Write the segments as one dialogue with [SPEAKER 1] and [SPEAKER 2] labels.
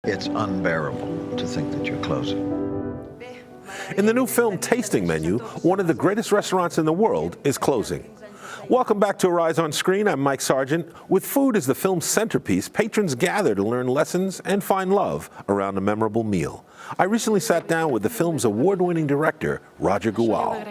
[SPEAKER 1] It's unbearable to think that you're closing.
[SPEAKER 2] In the new film Tasting Menu, one of the greatest restaurants in the world is closing. Welcome back to Arise on Screen. I'm Mike Sargent. With food as the film's centerpiece, patrons gather to learn lessons and find love around a memorable meal. I recently sat down with the film's award-winning director, Roger Gual.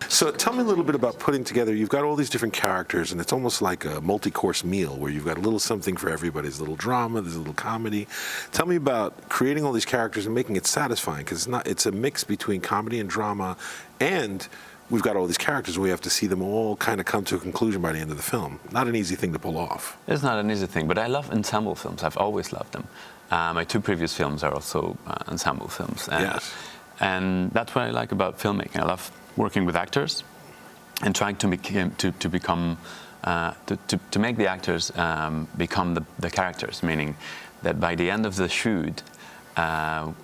[SPEAKER 2] So tell me a little bit about putting together, you've got all these different characters, and it's almost like a multi-course meal where you've got a little something for everybody. There's a little drama, there's a little comedy. Tell me about creating all these characters and making it satisfying, because it's a mix between comedy and drama, and we've got all these characters, and we have to see them all kind of come to a conclusion by the end of the film. Not an easy thing to pull off.
[SPEAKER 3] It's not an easy thing, but I love ensemble films. I've always loved them. My two previous films are also ensemble films.
[SPEAKER 2] Yes.
[SPEAKER 3] And that's what I like about filmmaking. I love working with actors and trying to make the actors become the characters, meaning that by the end of the shoot,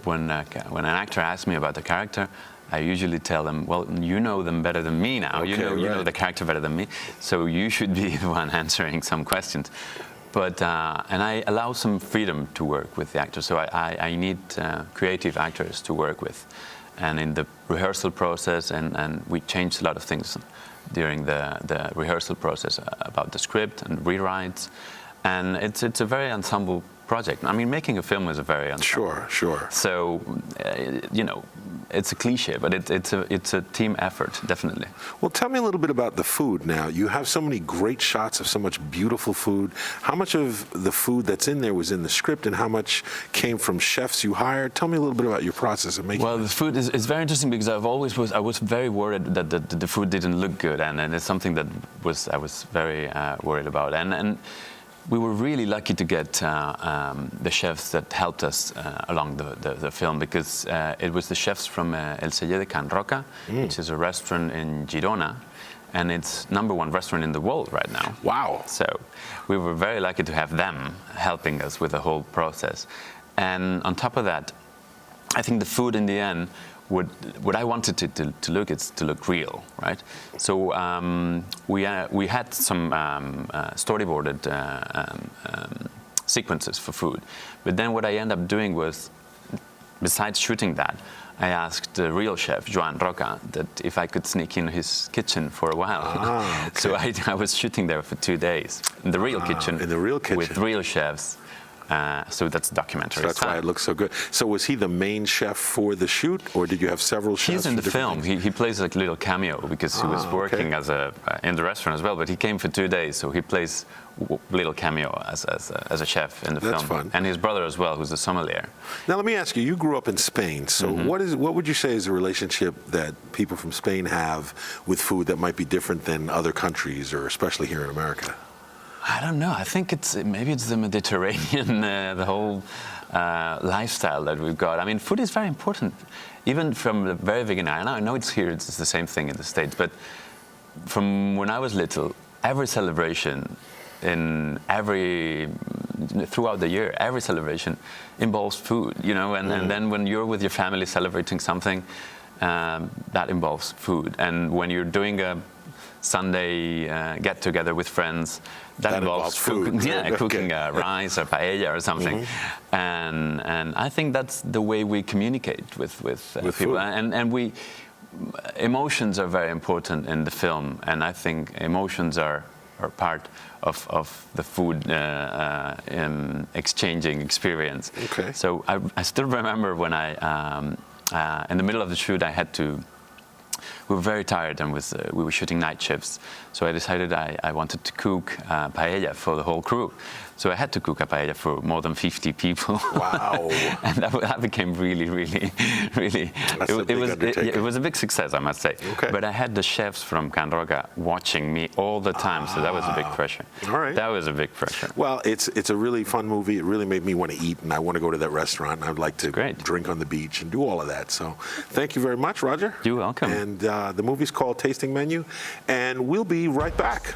[SPEAKER 3] when an actor asks me about the character, I usually tell them, well, you know them better than me now.
[SPEAKER 2] Okay,
[SPEAKER 3] you know the character better than me, so you should be the one answering some questions. But and I allow some freedom to work with the actors, so I need creative actors to work with. And in the rehearsal process, and we changed a lot of things during the rehearsal process about the script and rewrites, and it's a very ensemble project. I mean, making a film is a very ensemble.
[SPEAKER 2] Sure.
[SPEAKER 3] So, you know, it's a cliche, but it's a team effort, definitely.
[SPEAKER 2] Well, tell me a little bit about the food now. You have so many great shots of so much beautiful food. How much of the food that's in there was in the script, and how much came from chefs you hired? Tell me a little bit about your process of making.
[SPEAKER 3] Well, the food is very interesting because I was very worried that the food didn't look good, and it's something that I was very worried about. And we were really lucky to get the chefs that helped us along the film, because it was the chefs from El Celler de Can Roca, which is a restaurant in Girona, and it's #1 restaurant in the world right now.
[SPEAKER 2] Wow.
[SPEAKER 3] So we were very lucky to have them helping us with the whole process. And on top of that, I think the food in the end, what I wanted to look real, right? So we had some storyboarded sequences for food, but then what I ended up doing was, besides shooting that, I asked the real chef, Joan Roca, that if I could sneak in his kitchen for a while.
[SPEAKER 2] Ah, okay.
[SPEAKER 3] So I was shooting there for 2 days in the real kitchen.
[SPEAKER 2] In the real kitchen.
[SPEAKER 3] With real chefs. So that's documentary.
[SPEAKER 2] So that's why it looks so good. So was he the main chef for the shoot, or did you have several chefs?
[SPEAKER 3] He's in the film. He plays like a little cameo because he was working in the restaurant as well. But he came for 2 days, so he plays little cameo as a chef in the film.
[SPEAKER 2] That's fun.
[SPEAKER 3] And his brother as well, who's a sommelier.
[SPEAKER 2] Now let me ask you. You grew up in Spain, so what would you say is the relationship that people from Spain have with food that might be different than other countries, or especially here in America?
[SPEAKER 3] I don't know. I think maybe it's the Mediterranean, the whole lifestyle that we've got. I mean, food is very important, even from the very beginning. I know it's here, it's the same thing in the States, but from when I was little, every celebration, throughout the year, every celebration involves food, you know, and then when you're with your family celebrating something, that involves food. And when you're doing a Sunday get-together with friends, that involves food. Cooking rice or paella or something. And I think that's the way we communicate with people.
[SPEAKER 2] Food.
[SPEAKER 3] And emotions are very important in the film, and I think emotions are part of the food exchanging experience.
[SPEAKER 2] Okay.
[SPEAKER 3] So I still remember when in the middle of the shoot, we were very tired, and we were shooting night shifts. So I decided I wanted to cook paella for the whole crew. So I had to cook a paella for more than 50 people.
[SPEAKER 2] Wow.
[SPEAKER 3] And that became really, it was a big success, I must say.
[SPEAKER 2] Okay.
[SPEAKER 3] But I had the chefs from Can Roca watching me all the time, so that was a big pressure.
[SPEAKER 2] All right.
[SPEAKER 3] That was a big pressure.
[SPEAKER 2] Well, it's a really fun movie. It really made me want to eat, and I want to go to that restaurant, and I'd like to drink on the beach and do all of that. So thank you very much, Roger.
[SPEAKER 3] You're welcome.
[SPEAKER 2] And the movie's called Tasting Menu, and we'll be right back.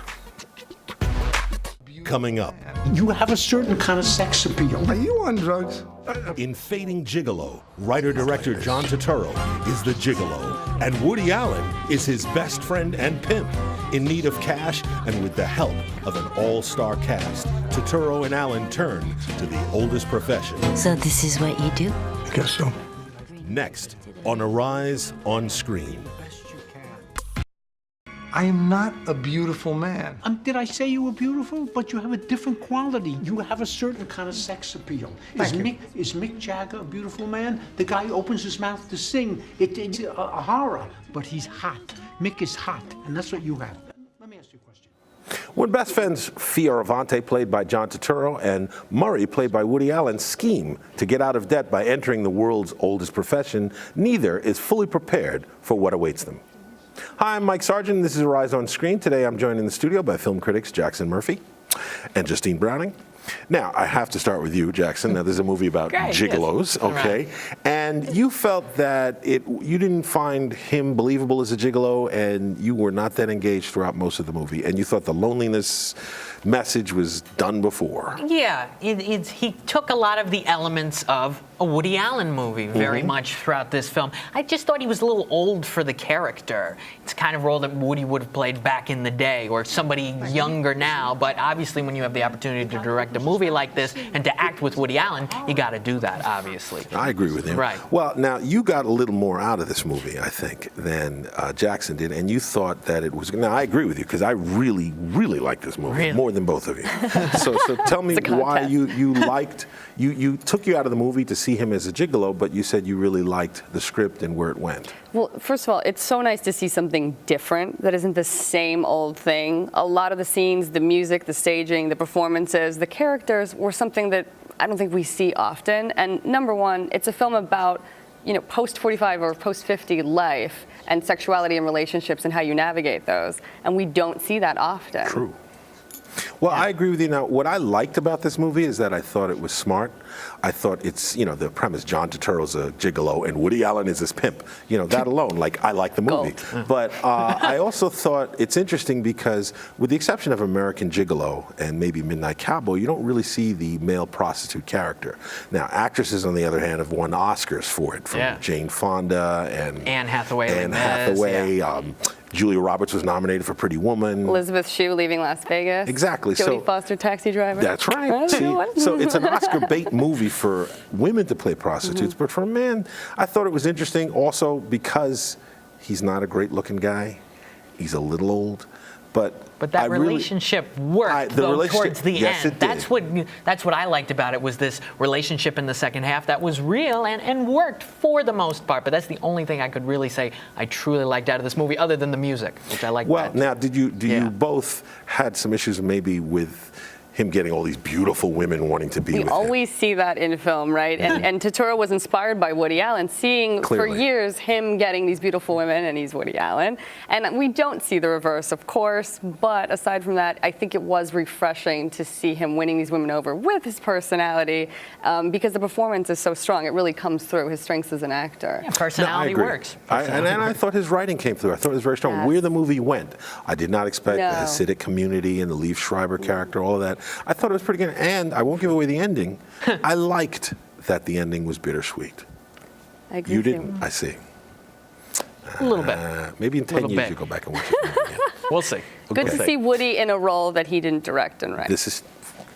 [SPEAKER 2] Coming up.
[SPEAKER 4] You have a certain kind of sex appeal.
[SPEAKER 5] Are you on drugs?
[SPEAKER 2] In Fading Gigolo, writer-director John Turturro is the Gigolo, and Woody Allen is his best friend and pimp, in need of cash and with the help of an all-star cast Turturro and Allen turn to the oldest profession.
[SPEAKER 5] So this is what you do?
[SPEAKER 6] I guess so.
[SPEAKER 2] Next, on Arise on Screen.
[SPEAKER 6] I am not a beautiful man.
[SPEAKER 4] Did I say you were beautiful? But you have a different quality. You have a certain kind of sex appeal. Is Mick Jagger a beautiful man? The guy who opens his mouth to sing. It's a horror, but he's hot. Mick is hot, and that's what you have. Let me ask you a question.
[SPEAKER 2] When best friends Fioravante, played by John Turturro, and Murray, played by Woody Allen, scheme to get out of debt by entering the world's oldest profession, neither is fully prepared for what awaits them. Hi, I'm Mike Sargent. This is Arise on Screen. Today I'm joined in the studio by film critics Jackson Murphy and Justine Browning. Now, I have to start with you, Jackson. Now, there's a movie about gigolos, okay? Right. And you felt that you didn't find him believable as a gigolo, and you were not that engaged throughout most of the movie, and you thought the loneliness message was done before.
[SPEAKER 7] Yeah, he took a lot of the elements of a Woody Allen movie very much throughout this film. I just thought he was a little old for the character. It's the kind of role that Woody would have played back in the day, or somebody younger now, but obviously when you have the opportunity to direct a movie like this and to act with Woody Allen, you got to do that, obviously.
[SPEAKER 2] I agree with him.
[SPEAKER 7] Right.
[SPEAKER 2] Well, now, you got a little more out of this movie, I think, than Jackson did, and you thought that it was... Now, I agree with you, because I really, really like this movie, more than both of you. So tell me why you liked... You took you out of the movie to see him as a gigolo, but you said you really liked the script and where it went.
[SPEAKER 8] Well, first of all, it's so nice to see something different that isn't the same old thing. A lot of the scenes, the music, the staging, the performances, the characters were something that I don't think we see often. And number one, it's a film about, post-45 or post-50 life and sexuality and relationships and how you navigate those. And we don't see that often.
[SPEAKER 2] True. Well, I agree with you. Now, what I liked about this movie is that I thought it was smart. I thought it's, the premise, John Turturro's a gigolo and Woody Allen is his pimp. That alone, I like the movie. But I also thought it's interesting because, with the exception of American Gigolo and maybe Midnight Cowboy, you don't really see the male prostitute character. Now, actresses, on the other hand, have won Oscars for it, from Jane Fonda and
[SPEAKER 7] Anne Hathaway.
[SPEAKER 2] Julia Roberts was nominated for Pretty Woman.
[SPEAKER 8] Elizabeth Shue, Leaving Las Vegas.
[SPEAKER 2] Exactly.
[SPEAKER 8] Jodie Foster, Taxi Driver.
[SPEAKER 2] That's right. So it's an Oscar bait movie for women to play prostitutes, but for a man, I thought it was interesting also because he's not a great looking guy. He's a little old, but
[SPEAKER 7] that relationship worked towards the end.
[SPEAKER 2] It did.
[SPEAKER 7] That's what I liked about it, was this relationship in the second half that was real and worked for the most part. But that's the only thing I could really say I truly liked out of this movie, other than the music, which I liked.
[SPEAKER 2] Well, now, do you both had some issues maybe with him getting all these beautiful women wanting to be with him?
[SPEAKER 8] We always see that in film, right? And Turturro was inspired by Woody Allen, seeing for years him getting these beautiful women, and he's Woody Allen. And we don't see the reverse, of course, but aside from that, I think it was refreshing to see him winning these women over with his personality, because the performance is so strong. It really comes through, his strengths as an actor.
[SPEAKER 7] Yeah, personality works.
[SPEAKER 2] And I thought his writing came through. I thought it was very strong.
[SPEAKER 8] Yes.
[SPEAKER 2] Where the movie went, I did not expect the Hasidic community and the Liev Schreiber character, all of that. I thought it was pretty good, and I won't give away the ending. I liked that the ending was bittersweet.
[SPEAKER 8] I agree.
[SPEAKER 2] You didn't? I see.
[SPEAKER 7] A little bit.
[SPEAKER 2] Maybe in 10 years you go back and watch it again.
[SPEAKER 7] We'll see.
[SPEAKER 8] Good to see Woody in a role that he didn't direct and write.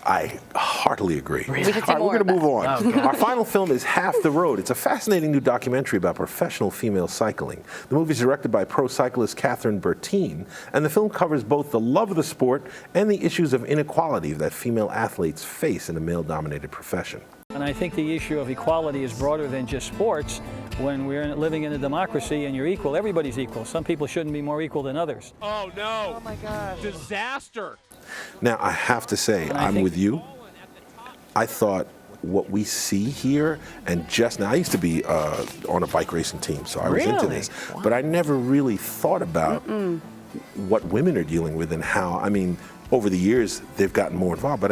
[SPEAKER 2] I heartily agree.
[SPEAKER 8] We should see
[SPEAKER 2] All right,
[SPEAKER 8] more
[SPEAKER 2] we're going to move on.
[SPEAKER 7] Okay.
[SPEAKER 2] Our final film is Half the Road. It's a fascinating new documentary about professional female cycling. The movie is directed by pro cyclist Catherine Bertine, and the film covers both the love of the sport and the issues of inequality that female athletes face in a male-dominated profession.
[SPEAKER 9] And I think the issue of equality is broader than just sports. When we're living in a democracy and you're equal, everybody's equal. Some people shouldn't be more equal than others.
[SPEAKER 10] Oh no! Oh my God! Disaster!
[SPEAKER 2] Now, I have to say, I'm with you. I thought what we see here, and just now, I used to be on a bike racing team, so I was into this, but I never really thought about what women are dealing with and how, over the years, they've gotten more involved,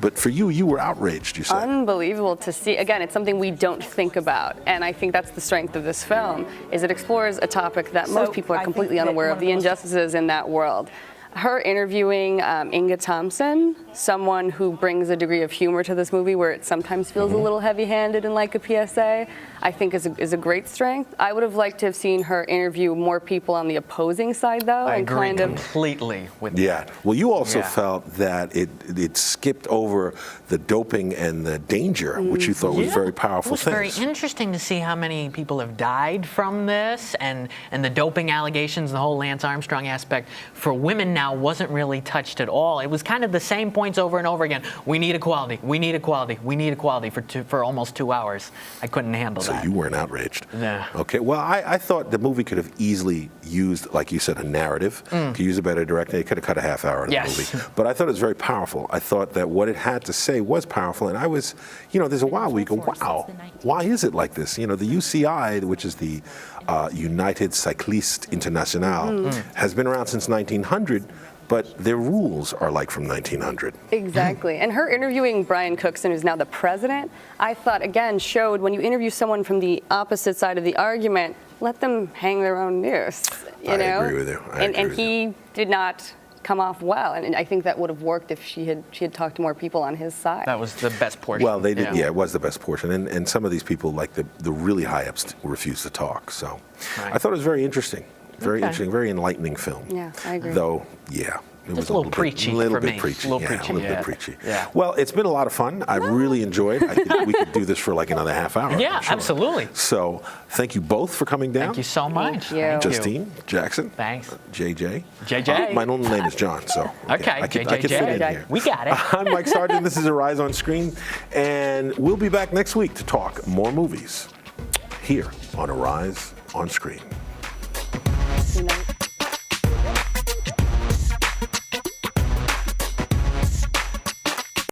[SPEAKER 2] but for you, you were outraged, you said.
[SPEAKER 8] Unbelievable to see. Again, it's something we don't think about, and I think that's the strength of this film, is it explores a topic that most people are completely unaware of, the injustices in that world. Her interviewing Inga Thompson, someone who brings a degree of humor to this movie where it sometimes feels a little heavy-handed and like a PSA, I think is a great strength. I would have liked to have seen her interview more people on the opposing side, though.
[SPEAKER 7] I
[SPEAKER 8] and
[SPEAKER 7] agree
[SPEAKER 8] kind of
[SPEAKER 7] completely with that.
[SPEAKER 2] Yeah. Well, you also
[SPEAKER 7] Yeah.
[SPEAKER 2] felt that it skipped over the doping and the danger, which you thought was
[SPEAKER 7] Yeah.
[SPEAKER 2] very powerful
[SPEAKER 7] It was very
[SPEAKER 2] things.
[SPEAKER 7] interesting to see how many people have died from this, and the doping allegations, the whole Lance Armstrong aspect for women now wasn't really touched at all. It was kind of the same points over and over again. We need equality. We need equality. We need equality for almost 2 hours. I couldn't handle
[SPEAKER 2] So
[SPEAKER 7] that.
[SPEAKER 2] you weren't outraged.
[SPEAKER 7] Nah.
[SPEAKER 2] Okay. Well, I thought the movie could have easily used, like you said, a narrative. Could use a better director. It could have cut a half hour in
[SPEAKER 7] Yes.
[SPEAKER 2] the movie. But I thought it was very powerful. I thought that what it had to say was powerful. And I was, there's a while where you go, wow, why is it like this? The UCI, which is the United Cycliste Internationale, has been around since 1900. But their rules are like from 1900.
[SPEAKER 8] Exactly. And her interviewing Brian Cookson, who's now the president, I thought, again, showed when you interview someone from the opposite side of the argument, let them hang their own noose. You know?
[SPEAKER 2] I agree with you.
[SPEAKER 8] And he did not come off well. And I think that would have worked if she had talked to more people on his side.
[SPEAKER 7] That was the best portion.
[SPEAKER 2] Well, they did. Yeah, it was the best portion. And some of these people, like the really high-ups, refused to talk. So
[SPEAKER 7] Right.
[SPEAKER 2] I thought it was very interesting. Very
[SPEAKER 7] Okay.
[SPEAKER 2] interesting, very enlightening film.
[SPEAKER 8] Yeah, I agree.
[SPEAKER 2] Though, yeah. It was
[SPEAKER 7] a little preachy
[SPEAKER 2] A little
[SPEAKER 7] for
[SPEAKER 2] bit
[SPEAKER 7] me.
[SPEAKER 2] preachy.
[SPEAKER 7] A little
[SPEAKER 2] yeah,
[SPEAKER 7] preachy,
[SPEAKER 2] a little
[SPEAKER 7] yeah.
[SPEAKER 2] bit preachy.
[SPEAKER 7] Yeah.
[SPEAKER 2] Well, it's been a lot of fun. I really enjoyed. We could do this for like another half hour.
[SPEAKER 7] Yeah,
[SPEAKER 2] I'm sure.
[SPEAKER 7] absolutely.
[SPEAKER 2] So thank you both for coming down.
[SPEAKER 7] Thank you so much.
[SPEAKER 8] Thank you.
[SPEAKER 2] Justine, Jackson.
[SPEAKER 7] Thanks.
[SPEAKER 2] JJ.
[SPEAKER 7] JJ.
[SPEAKER 2] My normal name is John, so.
[SPEAKER 7] Okay,
[SPEAKER 2] I could fit in
[SPEAKER 7] JJ.
[SPEAKER 2] here.
[SPEAKER 7] We got it.
[SPEAKER 2] I'm Mike Sargent. This is Arise on Screen. And we'll be back next week to talk more movies here on Arise on Screen.
[SPEAKER 8] You know,